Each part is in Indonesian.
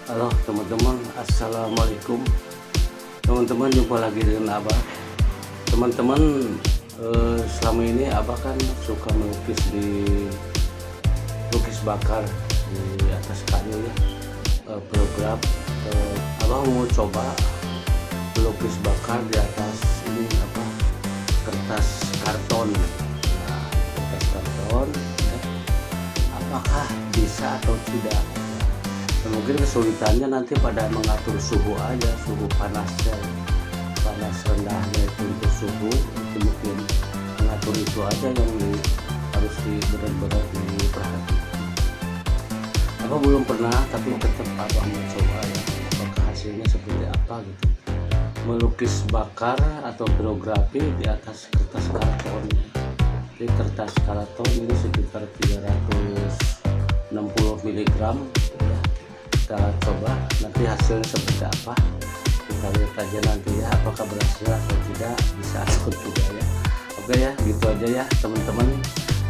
Halo teman-teman, assalamualaikum. Teman-teman, jumpa lagi dengan Abah. Teman-teman, selama ini Abah kan suka melukis di lukis bakar di atas kayu ya, program. Abah mau coba lukis bakar di atas ini apa, kertas karton. Nah, kertas karton ya. Apakah bisa atau tidak? Mungkin kesulitannya nanti pada mengatur suhu aja, suhu panasnya, panas rendahnya itu untuk suhu itu mungkin mengatur itu aja yang harus benar-benar diperhatikan. Apa belum pernah, tapi tetap abang mencoba ya, apakah hasilnya seperti apa gitu. Melukis bakar atau pirografi di atas kertas karton. Di kertas karton ini sekitar 360 mg ya. Kita coba nanti hasilnya seperti apa, kita lihat aja nanti ya, apakah berhasil atau tidak, bisa atau tidak ya. Oke ya, gitu aja ya teman-teman.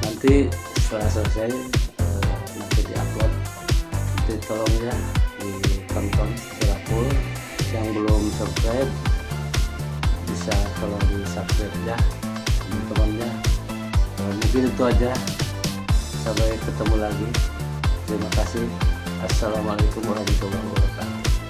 Nanti setelah selesai nanti diupload, nanti tolong ya ditonton secara full. Yang belum subscribe bisa tolong di subscribe ya teman-teman ya. Mungkin itu aja, sampai ketemu lagi, terima kasih. Assalamualaikum warahmatullahi wabarakatuh.